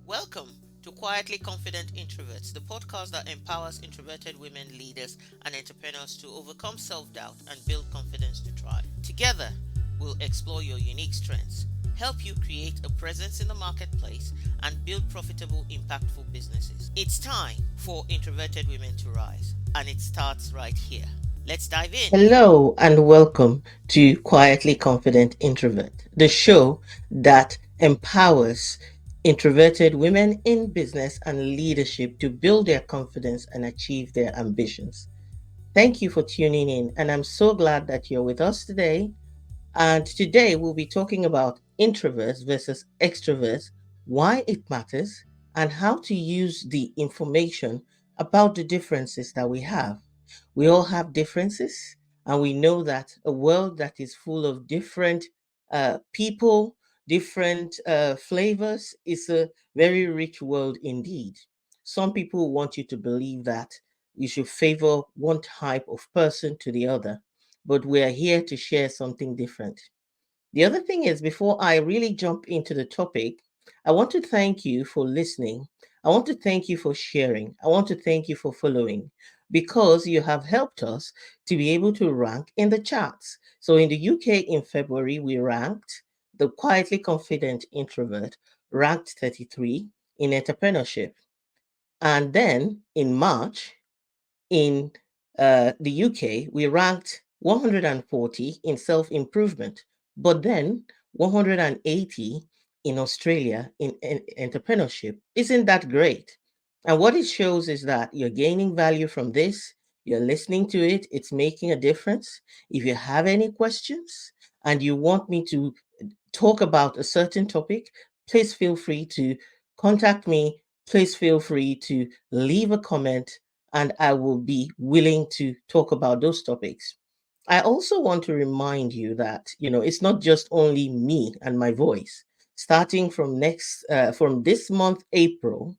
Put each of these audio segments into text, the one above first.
Welcome to Quietly Confident Introverts, the podcast that empowers introverted women leaders and entrepreneurs to overcome self doubt and build confidence to thrive. Together, we'll explore your unique strengths, help you create a presence in the marketplace, and build profitable, impactful businesses. It's time for introverted women to rise, and it starts right here. Let's dive in. Hello and welcome to Quietly Confident Introvert, the show that empowers introverted women in business and leadership to build their confidence and achieve their ambitions. Thank you for tuning in, and I'm so glad that you're with us today. And today we'll be talking about introverts versus extroverts, why it matters, and how to use the information about the differences that we have. We all have differences, and we know that a world that is full of different people, different flavors, is a very rich world indeed. Some people want you to believe that you should favor one type of person to the other, but we are here to share something different. The other thing is, before I really jump into the topic, I want to thank you for listening. I want to thank you for sharing. I want to thank you for following because you have helped us to be able to rank in the charts. So in the UK in February, we ranked the quietly confident introvert, ranked 33 in entrepreneurship. And then in March, in the UK, we ranked 140 in self improvement, but then 180 in Australia in entrepreneurship. Isn't that great? And what it shows is that you're gaining value from this, you're listening to it, it's making a difference. If you have any questions and you want me to talk about a certain topic, please feel free to contact me. Please feel free to leave a comment, and I will be willing to talk about those topics. I also want to remind you that, it's not just only me and my voice. Starting from this month, April,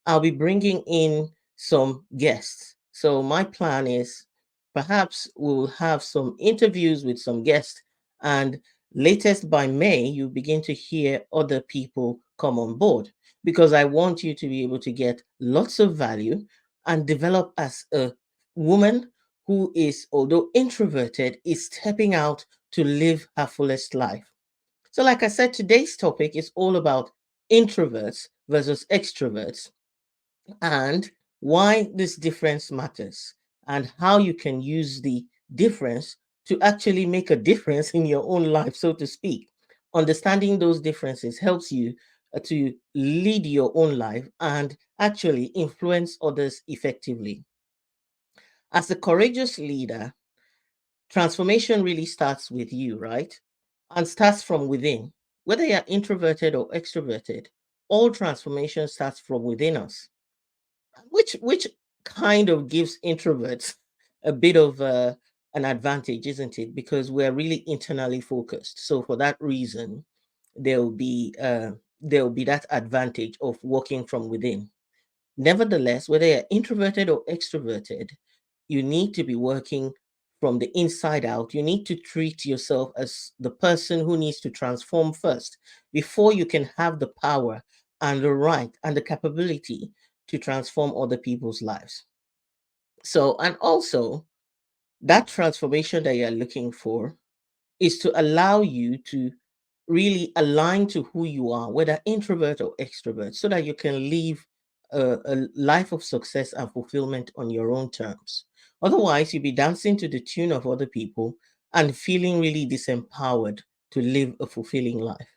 I'll be bringing in some guests. So my plan is perhaps we'll have some interviews with some guests, and latest by May, you begin to hear other people come on board because I want you to be able to get lots of value and develop as a woman who is, although introverted, is stepping out to live her fullest life. So, like I said, today's topic is all about introverts versus extroverts and why this difference matters and how you can use the difference to actually make a difference in your own life, so to speak. Understanding those differences helps you to lead your own life and actually influence others effectively. As a courageous leader, transformation really starts with you, right? And starts from within. Whether you're introverted or extroverted, all transformation starts from within us, which kind of gives introverts a bit of an advantage, isn't it? Because we're really internally focused. So for that reason, there'll be uh, there'll be that advantage of working from within. Nevertheless, whether you're introverted or extroverted, you need to be working from the inside out. You need to treat yourself as the person who needs to transform first before you can have the power and the right and the capability to transform other people's lives. So, and also that transformation that you're looking for is to allow you to really align to who you are, whether introvert or extrovert, so that you can live a life of success and fulfillment on your own terms. Otherwise, you'll be dancing to the tune of other people and feeling really disempowered to live a fulfilling life.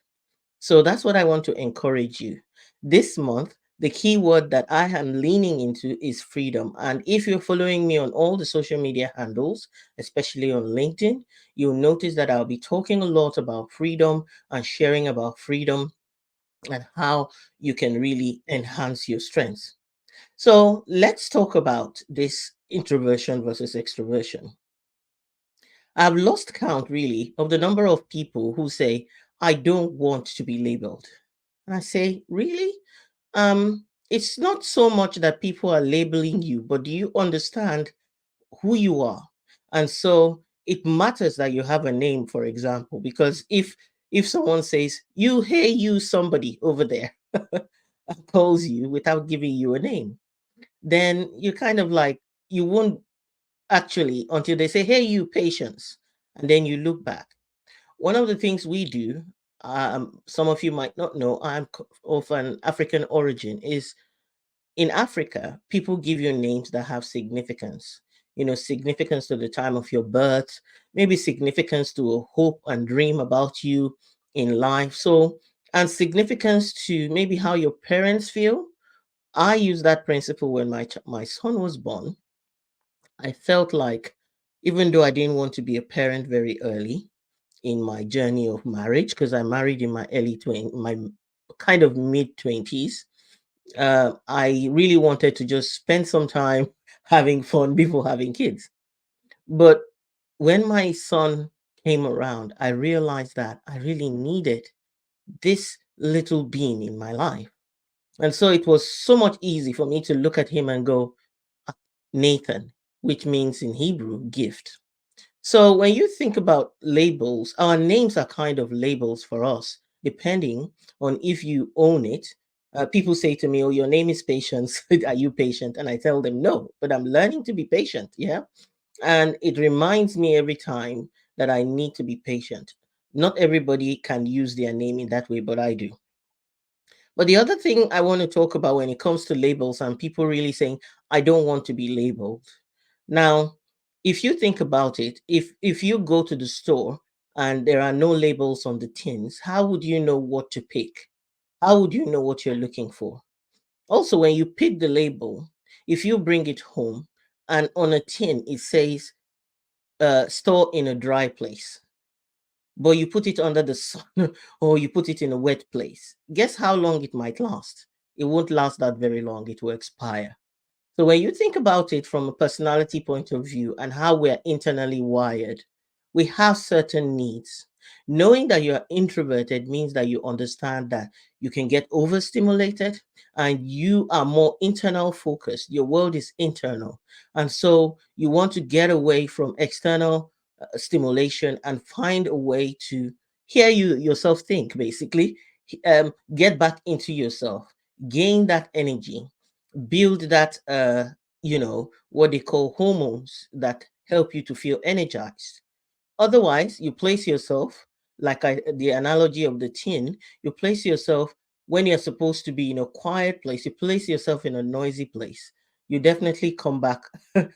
So that's what I want to encourage you. This month, the key word that I am leaning into is freedom. And if you're following me on all the social media handles, especially on LinkedIn, you'll notice that I'll be talking a lot about freedom and sharing about freedom and how you can really enhance your strengths. So let's talk about this introversion versus extroversion. I've lost count really of the number of people who say, I don't want to be labeled. And I say, really? It's not so much that people are labeling you, but do you understand who you are? And so it matters that you have a name, for example, because if someone says, you, hey, you, somebody over there, calls you without giving you a name, then you kind of like, you won't actually until they say, hey, you patience. And then you look back. One of the things we do, some of you might not know, of an African origin, is in Africa, people give you names that have significance. Significance to the time of your birth, maybe significance to a hope and dream about you in life. So, and significance to maybe how your parents feel. I use that principle when my son was born. I felt like, even though I didn't want to be a parent very early in my journey of marriage, because I married in my early 20s, my kind of mid 20s, I really wanted to just spend some time having fun before having kids. But when my son came around, I realized that I really needed this little being in my life. And so it was so much easy for me to look at him and go, "Ah, Nathan," which means in Hebrew, gift. So when you think about labels, our names are kind of labels for us, depending on if you own it. People say to me, "Oh, your name is Patience. Are you patient?" And I tell them, "No, but I'm learning to be patient." Yeah. And it reminds me every time that I need to be patient. Not everybody can use their name in that way, but I do. But the other thing I want to talk about when it comes to labels and people really saying, I don't want to be labeled. Now, if you think about it, if you go to the store and there are no labels on the tins, how would you know what to pick? How would you know what you're looking for? Also, when you pick the label, if you bring it home and on a tin it says store in a dry place, but you put it under the sun or you put it in a wet place, guess how long it might last? It won't last that very long, it will expire. So when you think about it from a personality point of view and how we're internally wired, we have certain needs. Knowing that you're introverted means that you understand that you can get overstimulated and you are more internal focused. Your world is internal. And so you want to get away from external stimulation and find a way to hear you yourself think, basically. Get back into yourself, gain that energy, build that what they call hormones that help you to feel energized. Otherwise, you place yourself, like the analogy of the tin, you place yourself when you're supposed to be in a quiet place, you place yourself in a noisy place, you definitely come back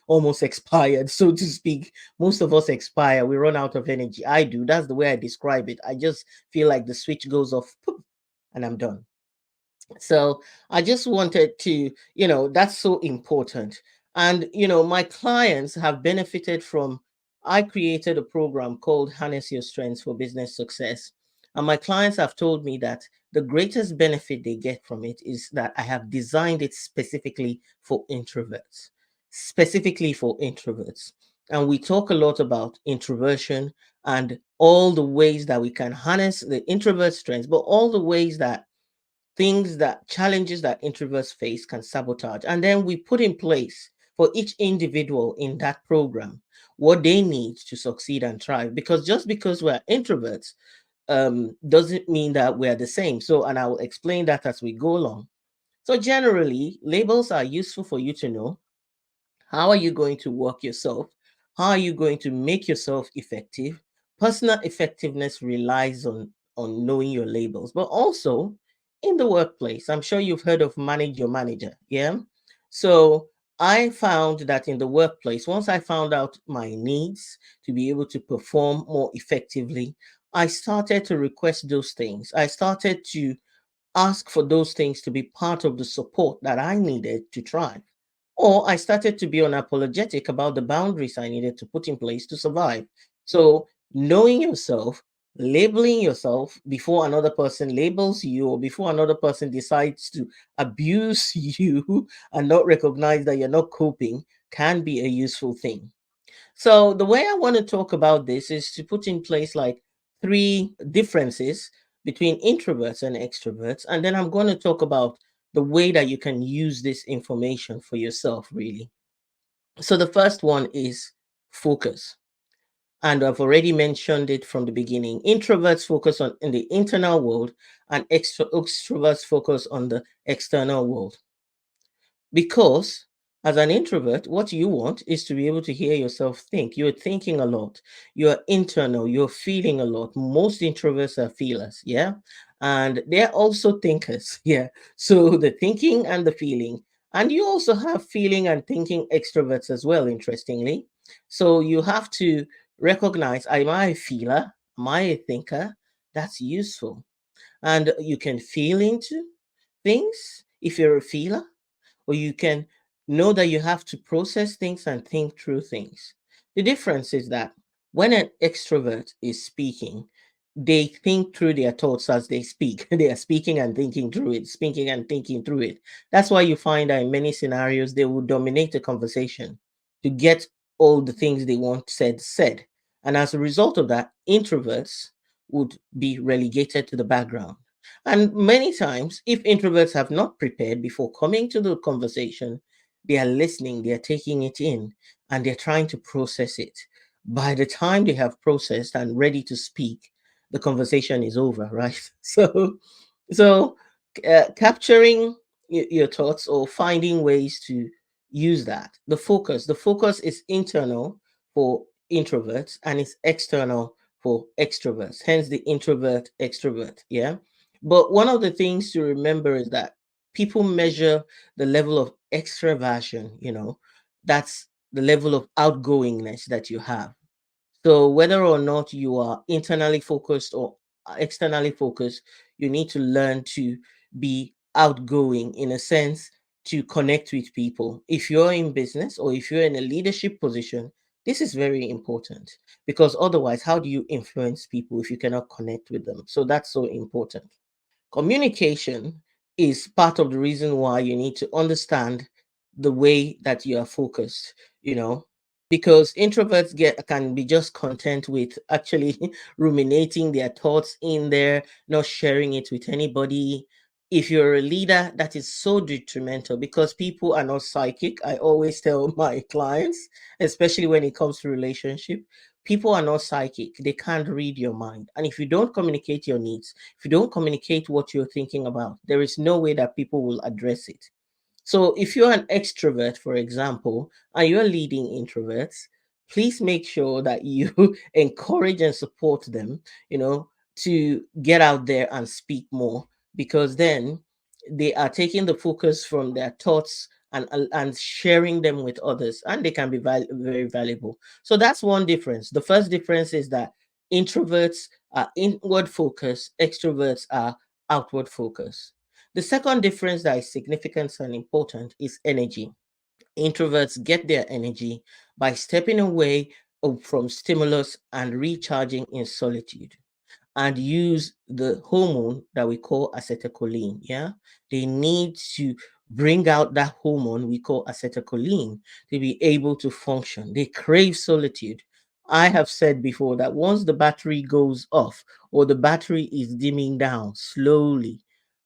almost expired, so to speak. Most of us expire, we run out of energy. I do. That's the way I describe it. I just feel like the switch goes off, poof, and I'm done. So I just wanted to, that's so important. And, my clients have benefited from, I created a program called Harness Your Strengths for Business Success. And my clients have told me that the greatest benefit they get from it is that I have designed it specifically for introverts, specifically for introverts. And we talk a lot about introversion and all the ways that we can harness the introvert strengths, but all the ways that challenges that introverts face can sabotage. And then we put in place for each individual in that program what they need to succeed and thrive. Because just because we're introverts doesn't mean that we're the same. So, and I will explain that as we go along. So, generally, labels are useful for you to know how are you going to work yourself? How are you going to make yourself effective? Personal effectiveness relies on knowing your labels, but also in the workplace. I'm sure you've heard of manage your manager. Yeah. So I found that in the workplace, once I found out my needs to be able to perform more effectively, I started to request those things. I started to ask for those things to be part of the support that I needed to thrive. Or I started to be unapologetic about the boundaries I needed to put in place to survive. So, knowing yourself, labeling yourself before another person labels you, or before another person decides to abuse you and not recognize that you're not coping, can be a useful thing. So the way I want to talk about this is to put in place like three differences between introverts and extroverts. And then I'm going to talk about the way that you can use this information for yourself, really. So the first one is focus. And I've already mentioned it from the beginning. Introverts focus on in the internal world, and extroverts focus on the external world. Because as an introvert, what you want is to be able to hear yourself think. You're thinking a lot. You're internal. You're feeling a lot. Most introverts are feelers. Yeah. And they're also thinkers. Yeah. So the thinking and the feeling. And you also have feeling and thinking extroverts as well, interestingly. So you have to recognize, am I a feeler? Am I a thinker? That's useful. And you can feel into things if you're a feeler, or you can know that you have to process things and think through things. The difference is that when an extrovert is speaking, they think through their thoughts as they speak. They are speaking and thinking through it, speaking and thinking through it. That's why you find that in many scenarios, they will dominate the conversation to get all the things they want said. And as a result of that, introverts would be relegated to the background. And many times, if introverts have not prepared before coming to the conversation, they are listening, they are taking it in, and they're trying to process it. By the time they have processed and ready to speak, the conversation is over, right? So, capturing your thoughts or finding ways to use that. The focus is internal for introverts and it's external for extroverts. Hence the introvert extrovert. Yeah. But one of the things to remember is that people measure the level of extraversion, that's the level of outgoingness that you have. So whether or not you are internally focused or externally focused, you need to learn to be outgoing in a sense to connect with people. If you're in business or if you're in a leadership position, this is very important because otherwise, how do you influence people if you cannot connect with them? So that's so important. Communication is part of the reason why you need to understand the way that you are focused, you know, because introverts can be just content with actually ruminating their thoughts in there, not sharing it with anybody. If you're a leader, that is so detrimental because people are not psychic. I always tell my clients, especially when it comes to relationship, people are not psychic. They can't read your mind. And if you don't communicate your needs, if you don't communicate what you're thinking about, there is no way that people will address it. So if you're an extrovert, for example, and you're leading introverts, please make sure that you encourage and support them, to get out there and speak more because then they are taking the focus from their thoughts and sharing them with others, and they can be very valuable. So that's one difference. The first difference is that introverts are inward focused, extroverts are outward focused. The second difference that is significant and important is energy. Introverts get their energy by stepping away from stimulus and recharging in solitude and use the hormone that we call acetylcholine. Yeah, they need to bring out that hormone we call acetylcholine to be able to function. They crave solitude. I have said before that once the battery goes off or the battery is dimming down slowly,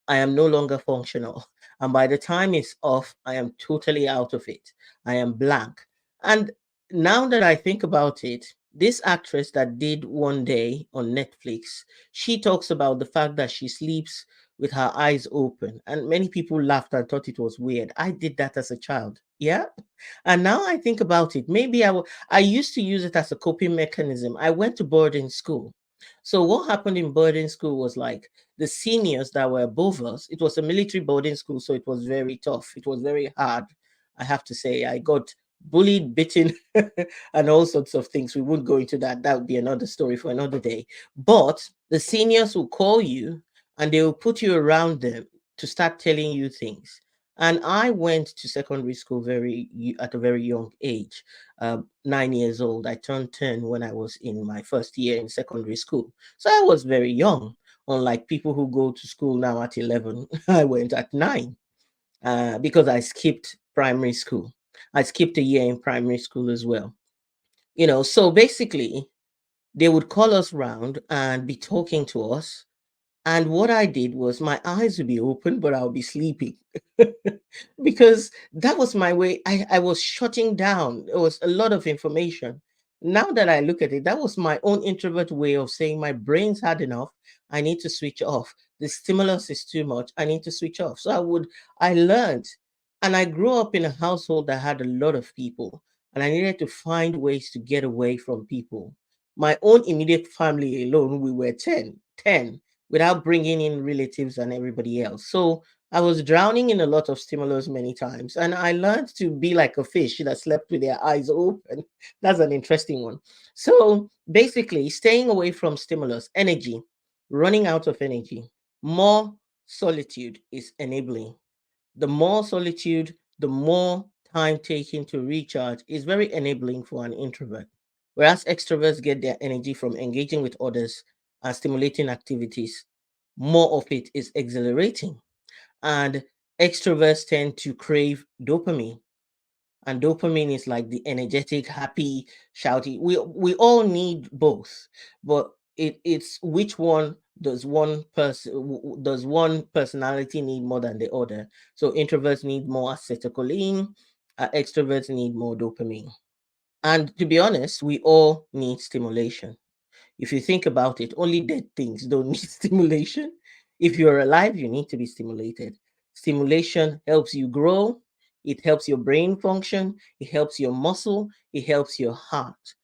I am no longer functional. And by the time it's off, I am totally out of it. I am blank. And now that I think about it, this actress that did One Day on Netflix, she talks about the fact that she sleeps with her eyes open. And many people laughed and thought it was weird. I did that as a child. Yeah. And now I think about it, maybe I used to use it as a coping mechanism. I went to boarding school. So what happened in boarding school was like the seniors that were above us, it was a military boarding school, so it was very tough. It was very hard. I have to say, I got bullied, bitten, and all sorts of things. We won't go into that. That would be another story for another day. But the seniors will call you and they will put you around them to start telling you things. And I went to secondary school at a very young age, 9 years old. I turned 10 when I was in my first year in secondary school. So I was very young, unlike people who go to school now at 11. I went at 9 because I skipped primary school. I skipped a year in primary school as well. So basically, they would call us round and be talking to us. And what I did was my eyes would be open, but I'll be sleeping because that was my way. I was shutting down. There was a lot of information. Now that I look at it, that was my own introvert way of saying my brain's had enough. I need to switch off. The stimulus is too much. I need to switch off. I learned, and I grew up in a household that had a lot of people, and I needed to find ways to get away from people. My own immediate family alone, we were 10, without bringing in relatives and everybody else. So I was drowning in a lot of stimulus many times, and I learned to be like a fish that slept with their eyes open. That's an interesting one. So basically, staying away from stimulus, energy, running out of energy, more solitude is enabling. The more solitude, the more time taken to recharge is very enabling for an introvert. Whereas extroverts get their energy from engaging with others and stimulating activities, more of it is exhilarating. And extroverts tend to crave dopamine, and dopamine is like the energetic, happy, shouty. We all need both, but it's which one does one personality need more than the other. So introverts need more acetylcholine, extroverts need more dopamine. And to be honest, we all need stimulation. If you think about it, only dead things don't need stimulation. If you're alive, you need to be stimulated. Stimulation helps you grow, it helps your brain function, it helps your muscle, it helps your heart.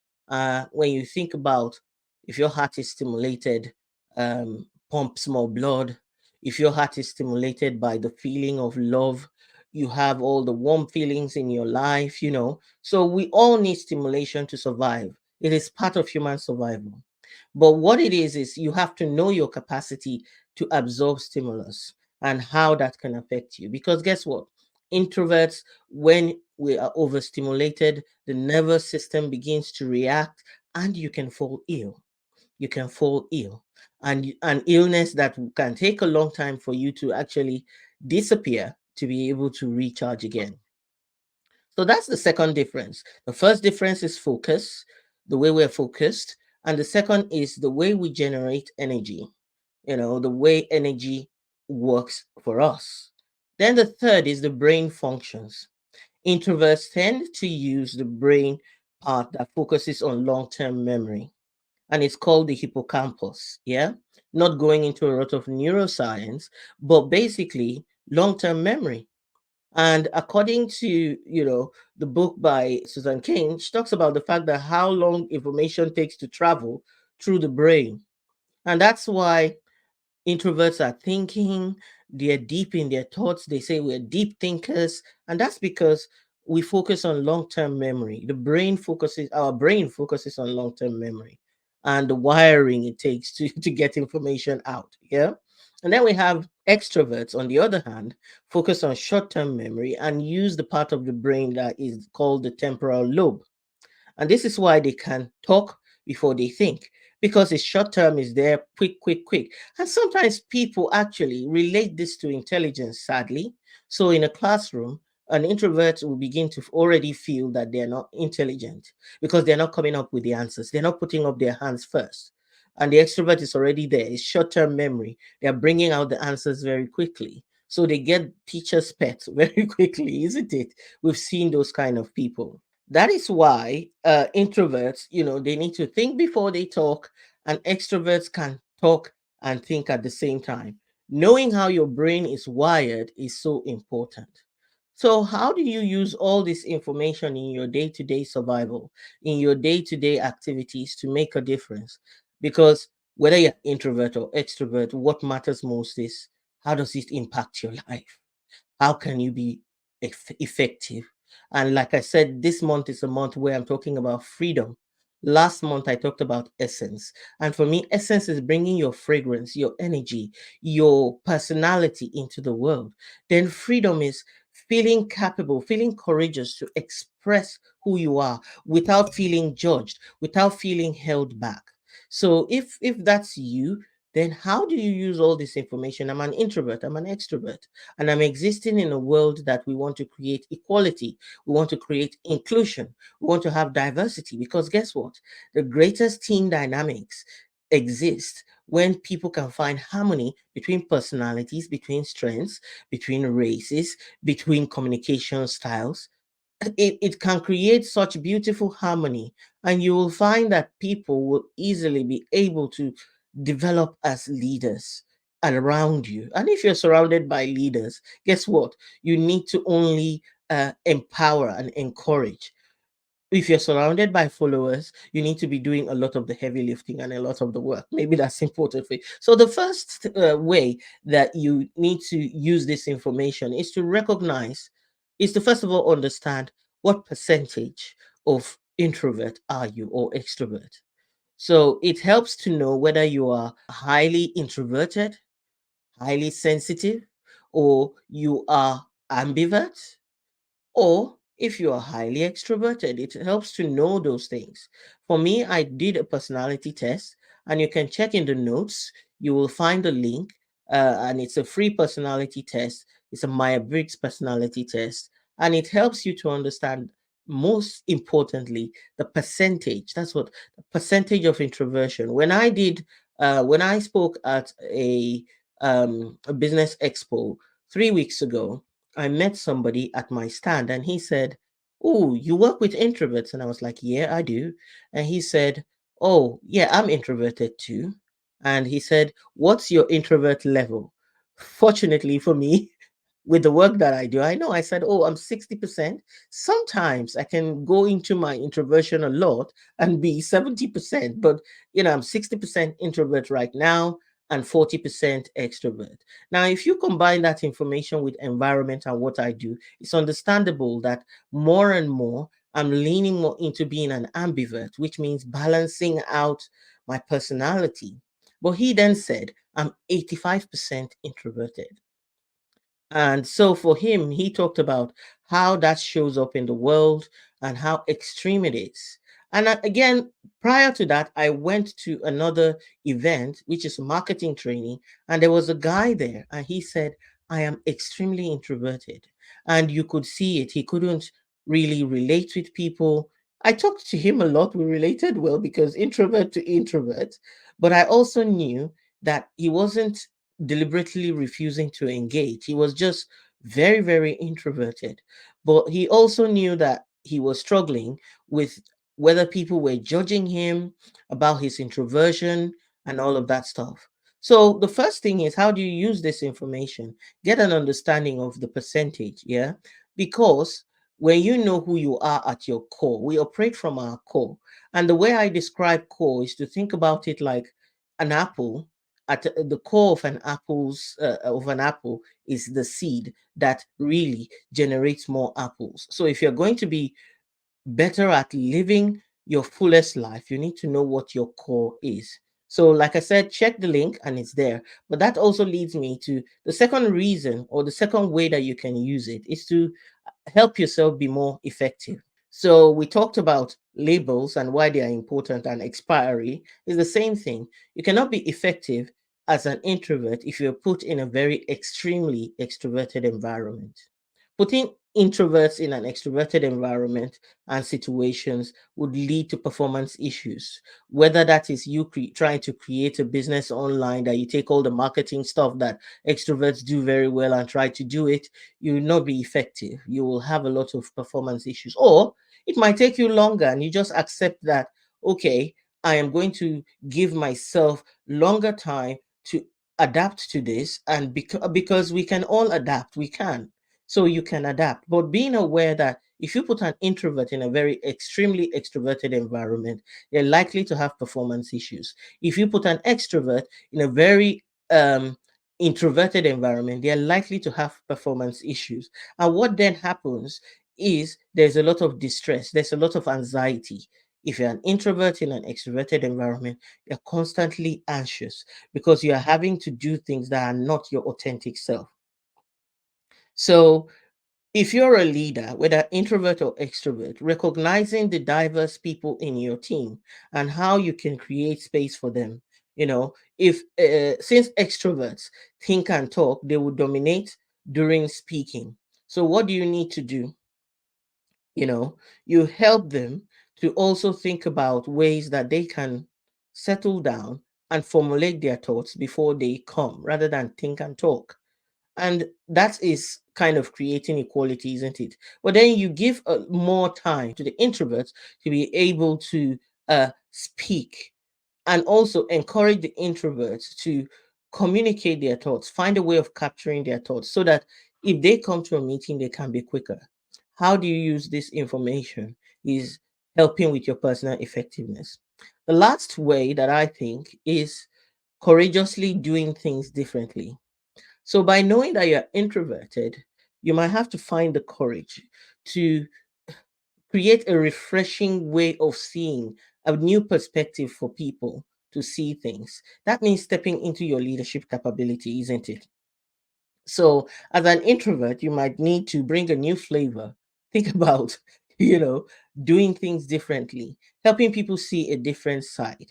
When you think about if your heart is stimulated, pumps more blood. If your heart is stimulated by the feeling of love, you have all the warm feelings in your life. So we all need stimulation to survive. It is part of human survival. But what it is you have to know your capacity to absorb stimulus and how that can affect you. Because guess what? Introverts, when we are overstimulated, the nervous system begins to react and you can fall ill. You can fall ill. And an illness that can take a long time for you to actually disappear to be able to recharge again. So that's the second difference. The first difference is focus, the way we're focused. And the second is the way we generate energy, the way energy works for us. Then the third is the brain functions. Introverts tend to use the brain part that focuses on long term memory, and it's called the hippocampus. Yeah. Not going into a lot of neuroscience, but basically long term memory. And according to, the book by Susan Cain, she talks about the fact that how long information takes to travel through the brain. And that's why introverts are thinking, they're deep in their thoughts. They say we're deep thinkers. And that's because we focus on long-term memory. Our brain focuses on long-term memory and the wiring it takes to, to get information out. Yeah. And then we have extroverts, on the other hand, focus on short-term memory and use the part of the brain that is called the temporal lobe. And this is why they can talk before they think, because it's short term, is there, quick, quick, quick. And sometimes people actually relate this to intelligence, sadly. So in a classroom, an introvert will begin to already feel that they're not intelligent because they're not coming up with the answers. They're not putting up their hands first. And the extrovert is already there. It's short term memory. They're bringing out the answers very quickly. So they get teacher's pets very quickly, isn't it? We've seen those kind of people. That is why introverts, they need to think before they talk, and extroverts can talk and think at the same time. Knowing how your brain is wired is so important. So, how do you use all this information in your day to day survival, in your day to day activities to make a difference? Because whether you're introvert or extrovert, what matters most is how does it impact your life? How can you be effective? And like I said, this month is a month where I'm talking about freedom. Last month I talked about essence, and for me essence is bringing your fragrance, your energy, your personality into the world. Then freedom is feeling capable, feeling courageous to express who you are without feeling judged, without feeling held back. So if that's you, then how do you use all this information? I'm an introvert, I'm an extrovert, and I'm existing in a world that we want to create equality, we want to create inclusion, we want to have diversity. Because guess what? The greatest team dynamics exist when people can find harmony between personalities, between strengths, between races, between communication styles. it can create such beautiful harmony, and you will find that people will easily be able to develop as leaders around you. And if you're surrounded by leaders, guess what? You need to only empower and encourage. If you're surrounded by followers, you need to be doing a lot of the heavy lifting and a lot of the work. Maybe that's important for you. So, the first way that you need to use this information is to recognize, is to first of all understand what percentage of introvert are you or extrovert. So, it helps to know whether you are highly introverted, highly sensitive, or you are ambivert, or if you are highly extroverted. It helps to know those things. For me, I did a personality test, and you can check in the notes. You will find a link, and it's a free personality test. It's a Myers-Briggs personality test, and it helps you to understand, most importantly, the percentage. That's what, the percentage of introversion. When I spoke at a business expo 3 weeks ago, I met somebody at my stand, and he said, "Oh, you work with introverts?" And I was like, "Yeah, I do." And he said, "Oh, yeah, I'm introverted too." And he said, "What's your introvert level?" Fortunately for me, with the work that I do, I know I said, "Oh, I'm 60%. Sometimes I can go into my introversion a lot and be 70%, but I'm 60% introvert right now and 40% extrovert." Now, if you combine that information with environment and what I do, it's understandable that more and more I'm leaning more into being an ambivert, which means balancing out my personality. But he then said, "I'm 85% introverted." And so for him, he talked about how that shows up in the world and how extreme it is. And again, prior to that, I went to another event, which is marketing training, and there was a guy there, and he said, "I am extremely introverted." And you could see it. He couldn't really relate with people. I talked to him a lot. We related well because introvert to introvert. But I also knew that he wasn't deliberately refusing to engage. He was just very, very introverted. But he also knew that he was struggling with whether people were judging him about his introversion and all of that stuff. So the first thing is, how do you use this information? Get an understanding of the percentage, yeah? Because when you know who you are at your core, we operate from our core. And the way I describe core is to think about it like an apple. At the core of an apple is the seed that really generates more apples. So if you're going to be better at living your fullest life, you need to know what your core is. So, like I said, check the link and it's there. But that also leads me to the second reason, or the second way that you can use it, is to help yourself be more effective. So we talked about labels and why they are important, and expiry is the same thing. You cannot be effective as an introvert if you're put in a very extremely extroverted environment. Putting introverts in an extroverted environment and situations would lead to performance issues. Whether that is you trying to create a business online, that you take all the marketing stuff that extroverts do very well and try to do it, you will not be effective. You will have a lot of performance issues. Or it might take you longer and you just accept that, okay, I am going to give myself longer time to adapt to this. And because we can all adapt, we can. So you can adapt. But being aware that if you put an introvert in a very extremely extroverted environment, they're likely to have performance issues. If you put an extrovert in a very introverted environment, they are likely to have performance issues. And what then happens is there's a lot of distress, there's a lot of anxiety. If you're an introvert in an extroverted environment, you're constantly anxious because you're having to do things that are not your authentic self. So if you're a leader, whether introvert or extrovert, recognizing the diverse people in your team and how you can create space for them. If since extroverts think and talk, they will dominate during speaking. So what do you need to do? You know, you help them to also think about ways that they can settle down and formulate their thoughts before they come, rather than think and talk. And that is kind of creating equality, isn't it? But then you give more time to the introverts to be able to speak, and also encourage the introverts to communicate their thoughts, find a way of capturing their thoughts so that if they come to a meeting, they can be quicker. How do you use this information is helping with your personal effectiveness. The last way that I think is courageously doing things differently. So, by knowing that you're introverted, you might have to find the courage to create a refreshing way of seeing, a new perspective for people to see things. That means stepping into your leadership capability, isn't it? So, as an introvert, you might need to bring a new flavor. Think about, you know, doing things differently, helping people see a different side.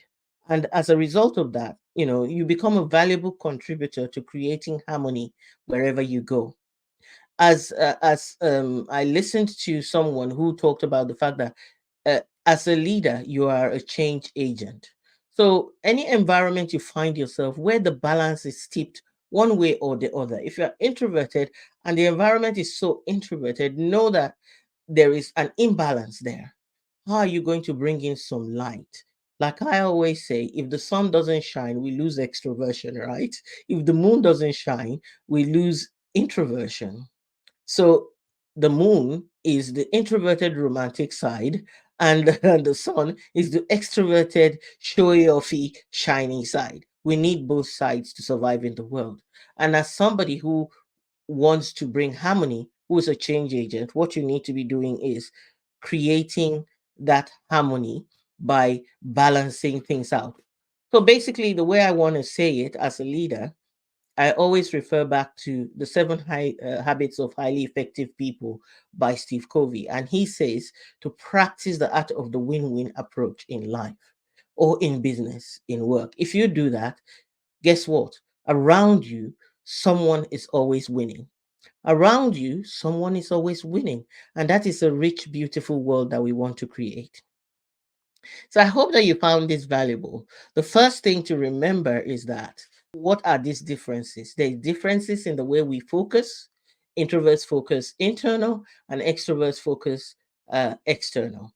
And as a result of that, you become a valuable contributor to creating harmony wherever you go. As I listened to someone who talked about the fact that as a leader, you are a change agent. So, any environment you find yourself where the balance is tipped one way or the other, if you're introverted and the environment is so introverted, know that there is an imbalance there. How are you going to bring in some light? Like I always say, if the sun doesn't shine, we lose extroversion, right? If the moon doesn't shine, we lose introversion. So the moon is the introverted romantic side, and the sun is the extroverted, showy offy, shiny side. We need both sides to survive in the world. And as somebody who wants to bring harmony, who is a change agent, what you need to be doing is creating that harmony by balancing things out. So basically, the way I want to say it as a leader, I always refer back to the habits of highly effective people by Steve Covey. And he says to practice the art of the win win approach in life or in business, in work. If you do that, guess what? Around you, someone is always winning. Around you, someone is always winning. And that is a rich, beautiful world that we want to create. So I hope that you found this valuable. The first thing to remember is that what are these differences? There are differences in the way we focus. Introverts focus internal and extroverts focus external.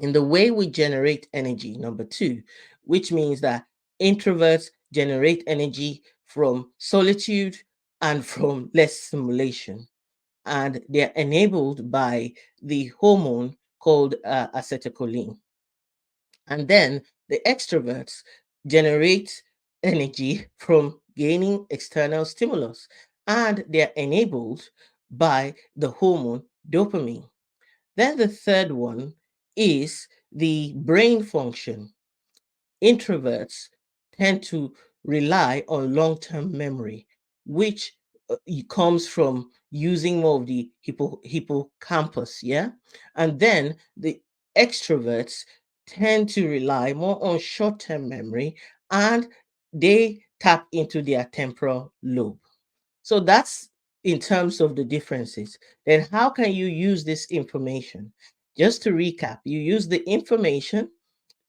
In the way we generate energy, number two, which means that introverts generate energy from solitude and from less stimulation. And they're enabled by the hormone called acetylcholine. And then the extroverts generate energy from gaining external stimulus, and they're enabled by the hormone dopamine. Then the third one is the brain function. Introverts tend to rely on long-term memory, which comes from using more of the hippocampus, yeah? And then the extroverts tend to rely more on short-term memory, and they tap into their temporal lobe. So that's in terms of the differences. Then how can you use this information? Just to recap, you use the information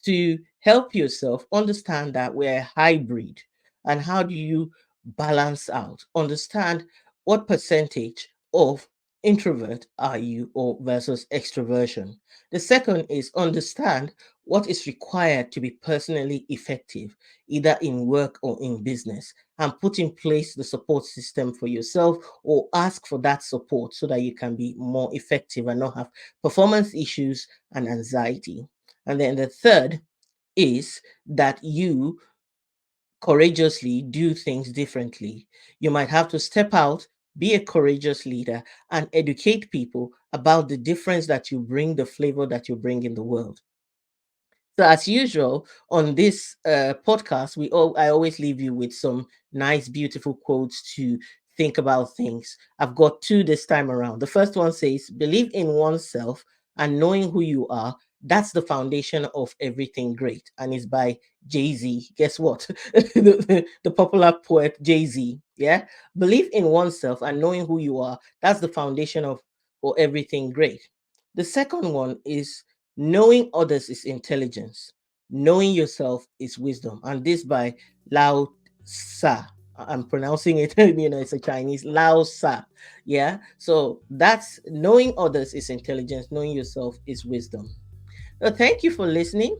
to help yourself understand that we're a hybrid, and how do you balance out, understand what percentage of introvert are you or versus extroversion. The second is understand what is required to be personally effective, either in work or in business, and put in place the support system for yourself, or ask for that support so that you can be more effective and not have performance issues and anxiety. And then the third is that you courageously do things differently. You might have to step out, be a courageous leader, and educate people about the difference that you bring, the flavor that you bring in the world. So, as usual, on this podcast, I always leave you with some nice, beautiful quotes to think about things. I've got two this time around. The first one says, "Believe in oneself and knowing who you are. That's the foundation of everything great." And it's by Jay Z. Guess what? The popular poet Jay Z. Yeah, believe in oneself and knowing who you are. That's the foundation of for everything great. The second one is knowing others is intelligence. Knowing yourself is wisdom. And this by Lao Tsa. I'm pronouncing it, it's a Chinese, Lao Sa. Yeah. So that's knowing others is intelligence, knowing yourself is wisdom. So thank you for listening,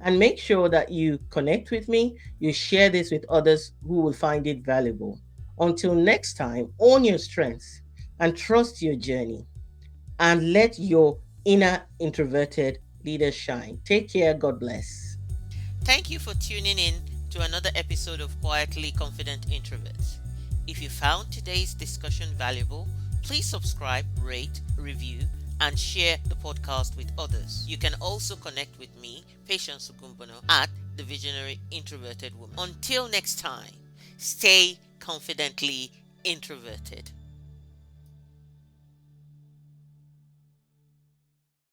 and make sure that you connect with me, you share this with others who will find it valuable. Until next time, own your strengths and trust your journey, and let your inner introverted leader shine. Take care. God bless. Thank you for tuning in to another episode of Quietly Confident Introverts. If you found today's discussion valuable, please subscribe, rate, review, and share the podcast with others. You can also connect with me, Patience Ogunbona, at the Visionary Introverted Woman. Until next time, stay confidently introverted.